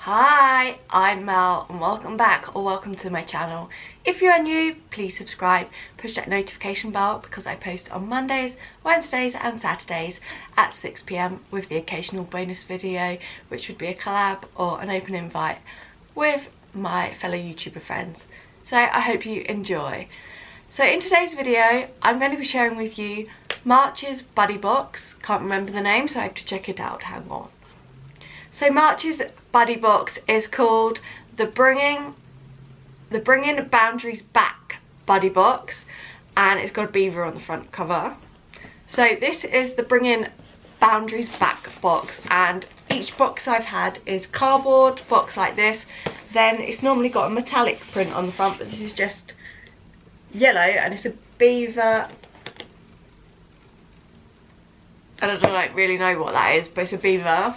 Hi, I'm Mel and welcome back or welcome to my channel. If you are new, please subscribe, push that notification bell because I post on Mondays, Wednesdays and Saturdays at 6 PM with the occasional bonus video, which would be a collab or an open invite with my fellow YouTuber friends. So I hope you enjoy. So in today's video, I'm going to be sharing with you March's buddy box. Can't remember the name, so I have to check it out. Hang on. So March's buddy box is called the Bringing Boundaries Back buddy box, and it's got a beaver on the front cover. So this is the Bringing Boundaries Back box, and each box I've had is cardboard box like this. Then it's normally got a metallic print on the front, but this is just yellow and it's a beaver. I don't really know what that is, but it's a beaver.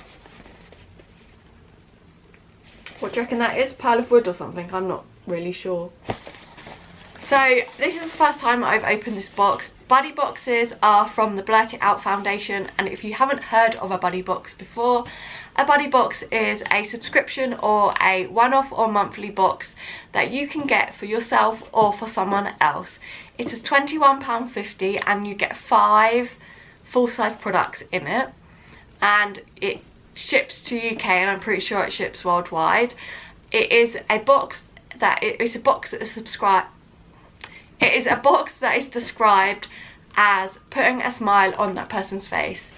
What do you reckon that is? Pile of wood or something? I'm not really sure. So this is the first time I've opened this box. Buddy boxes are from the Blurt It Out Foundation, and if you haven't heard of a buddy box before, a buddy box is a subscription or a one-off or monthly box that you can get for yourself or for someone else. It is £21.50 and you get 5 full-size products in it, and it ships to UK, and I'm pretty sure it ships worldwide. It is a box that is described as putting a smile on that person's face.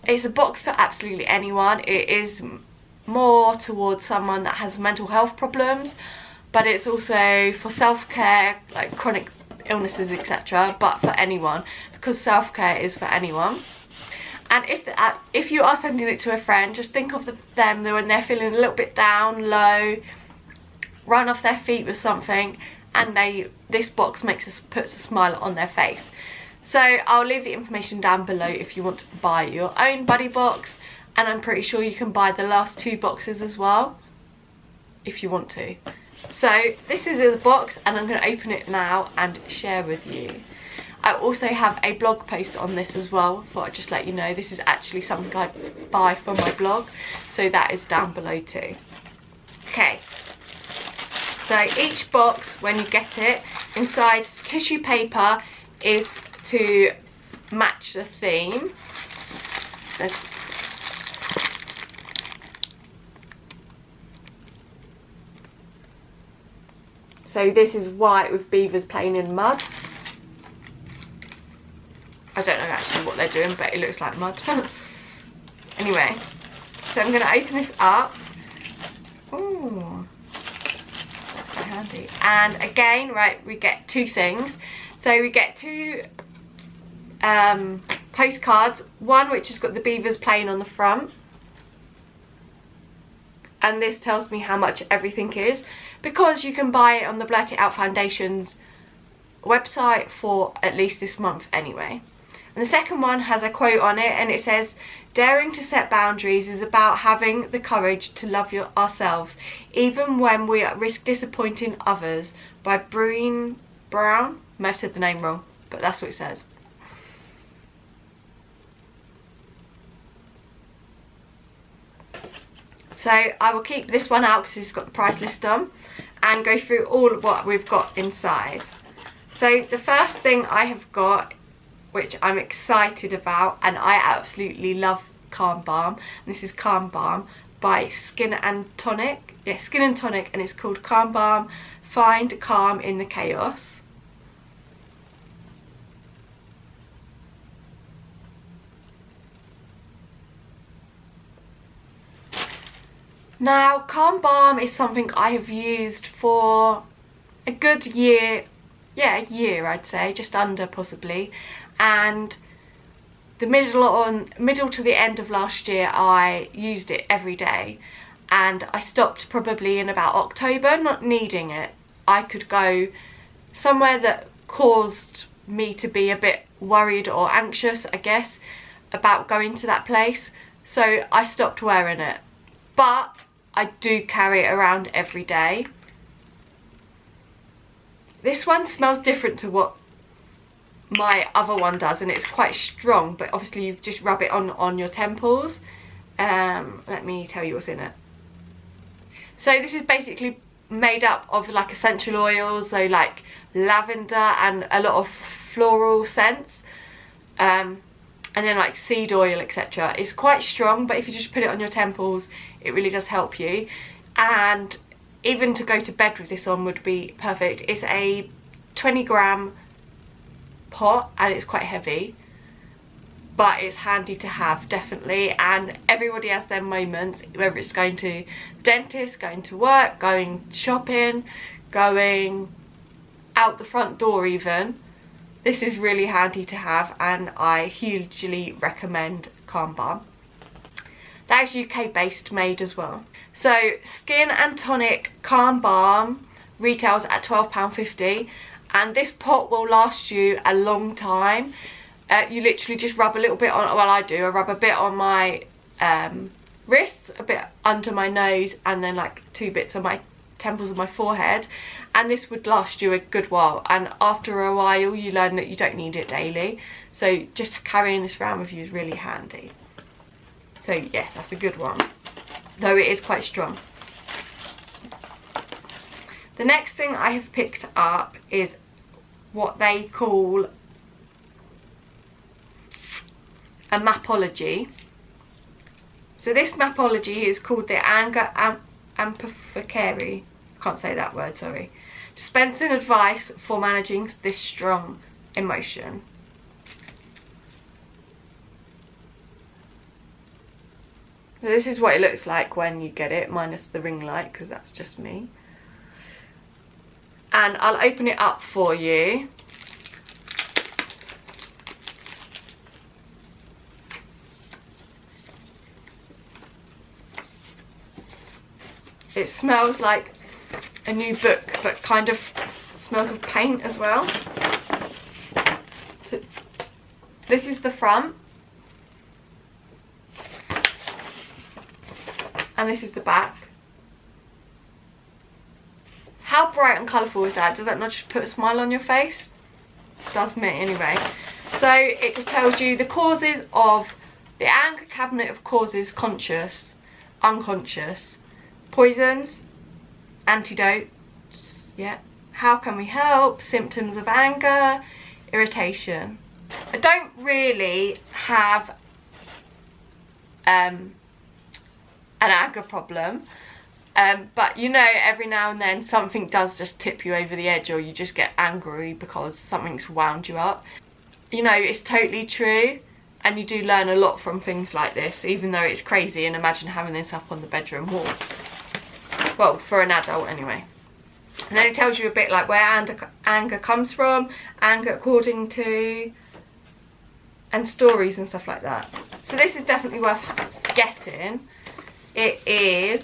It's a box for absolutely anyone. It is more towards someone that has mental health problems, but it's also for self-care, like chronic illnesses, etc., but for anyone, because self-care is for anyone. And if you are sending it to a friend, just think of them when they're feeling a little bit down, low, run off their feet with something, and this box puts a smile on their face. So I'll leave the information down below if you want to buy your own buddy box, and I'm pretty sure you can buy the last 2 boxes as well if you want to. So this is the box, and I'm going to open it now and share with you. I also have a blog post on this as well. Thought I'd just let you know this is actually something I buy for my blog, so that is down below too. Okay, so each box, when you get it, inside tissue paper is to match the theme. So this is white with beavers playing in mud. I don't know actually what they're doing, but it looks like mud. Anyway, so I'm going to open this up. Ooh, that's quite handy. And again, right, we get 2 things. So we get 2 postcards. One which has got the beavers playing on the front. And this tells me how much everything is, because you can buy it on the Blurt It Out Foundation's website for at least this month anyway. And the second one has a quote on it, and it says, "Daring to set boundaries is about having the courage to love ourselves, even when we risk disappointing others," by Brown. I may have said the name wrong, but that's what it says. So I will keep this one out because it's got the price list on, and go through all of what we've got inside. So the first thing I have got, which I'm excited about, and I absolutely love Calm Balm. And this is Calm Balm by Skin and Tonic. Yeah, Skin and Tonic, and it's called Calm Balm, Find Calm in the Chaos. Now, Calm Balm is something I have used for a good year. Yeah, a year I'd say, just under possibly. And the middle to the end of last year I used it every day, and I stopped probably in about October, not needing it. I could go somewhere that caused me to be a bit worried or anxious, I guess, about going to that place, so I stopped wearing it. But I do carry it around every day. This one smells different to what my other one does, and it's quite strong, but obviously you just rub it on your temples. Let me tell you what's in it. So this is basically made up of like essential oils, so like lavender and a lot of floral scents, and then like seed oil, etc. It's quite strong, but if you just put it on your temples, it really does help you. And even to go to bed with this on would be perfect. It's a 20-gram pot and it's quite heavy, but it's handy to have, definitely. And everybody has their moments, whether it's going to the dentist, going to work, going shopping, going out the front door even. This is really handy to have, and I hugely recommend Calm Balm. That is UK based made as well. So Skin and Tonic Calm Balm retails at £12.50, and this pot will last you a long time. You literally just rub a little bit on, well I do, I rub a bit on my wrists, a bit under my nose, and then like 2 bits on my temples of my forehead, and this would last you a good while. And after a while you learn that you don't need it daily, so just carrying this around with you is really handy. So yeah, that's a good one, though it is quite strong. The next thing I have picked up is what they call a mapology. So this mapology is called the Anger Amplificatory. Can't say that word, sorry. Dispensing advice for managing this strong emotion. So this is what it looks like when you get it, minus the ring light, because that's just me. And I'll open it up for you. It smells like a new book, but kind of smells of paint as well. This is the front. And this is the back. How bright and colourful is that? Does that not just put a smile on your face? It does me anyway. So it just tells you the causes of the anger cabinet of causes: conscious, unconscious, poisons, antidotes, yeah. How can we help? Symptoms of anger, irritation. I don't really have an anger problem, but you know, every now and then something does just tip you over the edge, or you just get angry because something's wound you up. You know, it's totally true, and you do learn a lot from things like this, even though it's crazy. And imagine having this up on the bedroom wall. Well, for an adult anyway. And then it tells you a bit like where anger comes from, anger according to, and stories and stuff like that. So this is definitely worth getting. It is,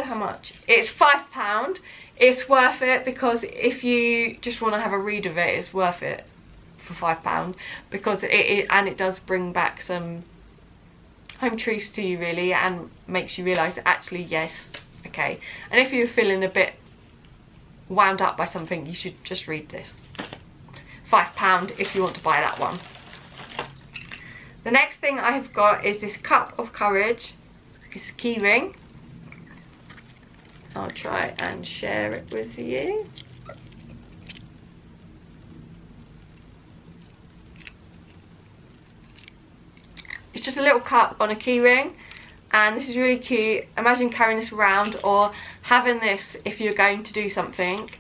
how much? It's £5. It's worth it, because if you just want to have a read of it, it's worth it for £5, because it does bring back some home truths to you, really, and makes you realise that actually, yes, okay. And if you're feeling a bit wound up by something, you should just read this. £5 if you want to buy that one. The next thing I have got is this Cup of Courage. It's a key ring. I'll try and share it with you. It's just a little cup on a key ring, and this is really cute. Imagine carrying this around, or having this if you're going to do something.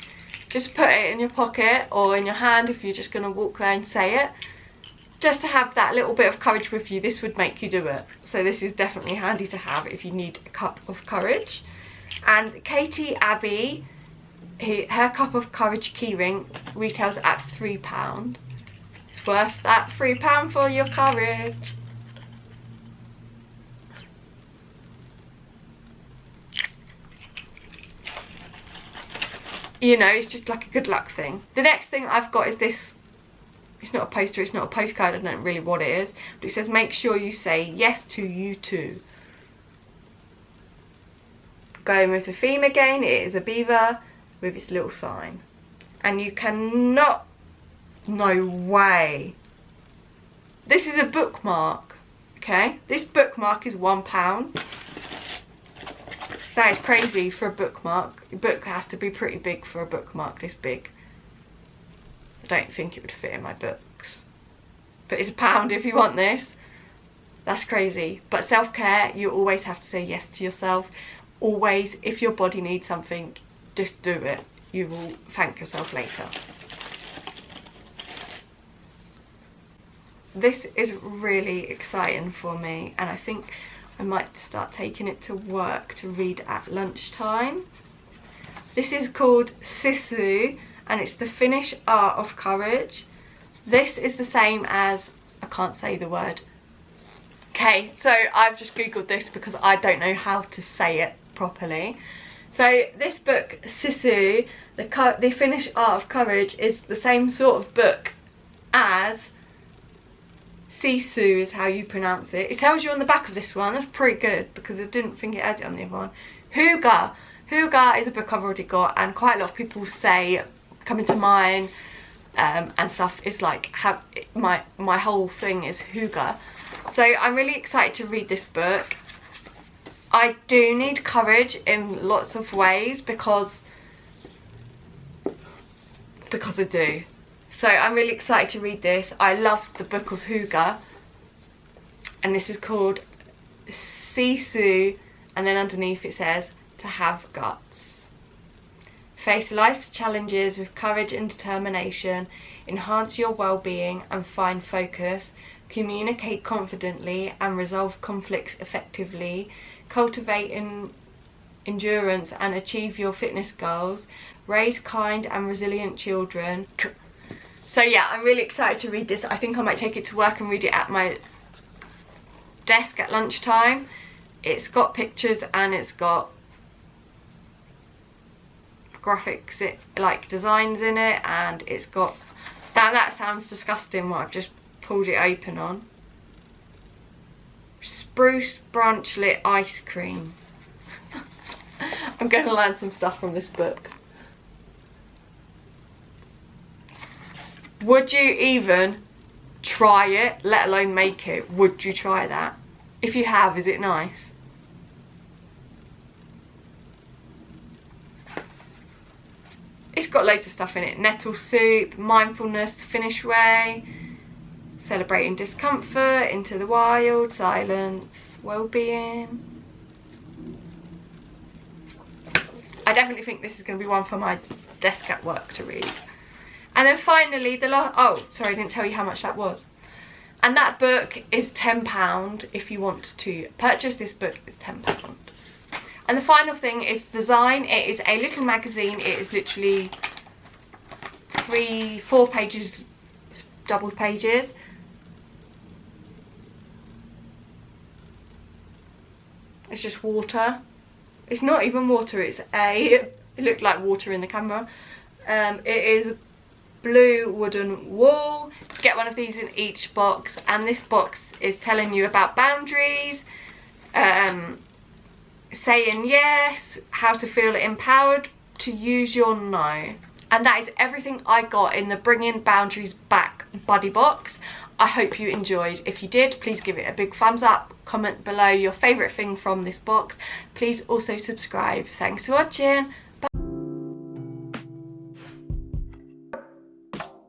Just put it in your pocket or in your hand if you're just going to walk there and say it. Just to have that little bit of courage with you, this would make you do it. So this is definitely handy to have if you need a cup of courage. And Katie Abbey, her Cup of Courage keyring retails at £3. It's worth that £3 for your courage. You know, it's just like a good luck thing. The next thing I've got is this. It's not a poster, it's not a postcard, I don't know really what it is, but it says make sure you say yes to you too. Going with the theme again, it is a beaver with its little sign. And you cannot, no way. This is a bookmark, okay? This bookmark is £1. That is crazy for a bookmark. A book has to be pretty big for a bookmark this big. I don't think it would fit in my books. But it's £1 if you want this. That's crazy. But self-care, you always have to say yes to yourself. Always, if your body needs something, just do it. You will thank yourself later. This is really exciting for me, and I think I might start taking it to work to read at lunchtime. This is called Sisu, and it's the Finnish Art of Courage. This is the same as, I can't say the word. Okay, so I've just googled this because I don't know how to say it properly. So this book, Sisu, the Finnish Art of Courage, is the same sort of book as Sisu is how you pronounce it. It tells you on the back of this one. That's pretty good because I didn't think it had it on the other one. Hygge. Hygge is a book I've already got, and quite a lot of people say coming to mine and stuff is like my whole thing is Hygge. So I'm really excited to read this book. I do need courage in lots of ways because I do. So I'm really excited to read this. I love the book of Hygge, and this is called Sisu, and then underneath it says to have guts. Face life's challenges with courage and determination, enhance your well-being and find focus, communicate confidently and resolve conflicts effectively, cultivate endurance and achieve your fitness goals, raise kind and resilient children. So yeah, I'm really excited to read this. I think I might take it to work and read it at my desk at lunchtime. It's got pictures and it's got graphics, like designs in it, and it's got, now that sounds disgusting what I've just pulled it open on. Spruce branch lit ice cream. I'm going to learn some stuff from this book. Would you even try it, let alone make it? Would you try that? If you have, is it nice? It's got loads of stuff in it. Nettle soup, mindfulness, the Finnish way, celebrating discomfort, into the wild, silence, well-being. I definitely think this is going to be one for my desk at work to read. And then finally, the last, oh, sorry, I didn't tell you how much that was. And that book is £10 if you want to purchase this book, it's £10. And the final thing is design. It is a little magazine. It is literally 4 pages, double pages. It's just water. It's not even water, it's it looked like water in the camera. It is blue wooden wool. You get one of these in each box, and this box is telling you about boundaries, saying yes, how to feel empowered to use your no. And that is everything I got in the Bringing Boundaries Back buddy box. I hope you enjoyed. If you did, please give it a big thumbs up. Comment below your favourite thing from this box. Please also subscribe. Thanks for watching.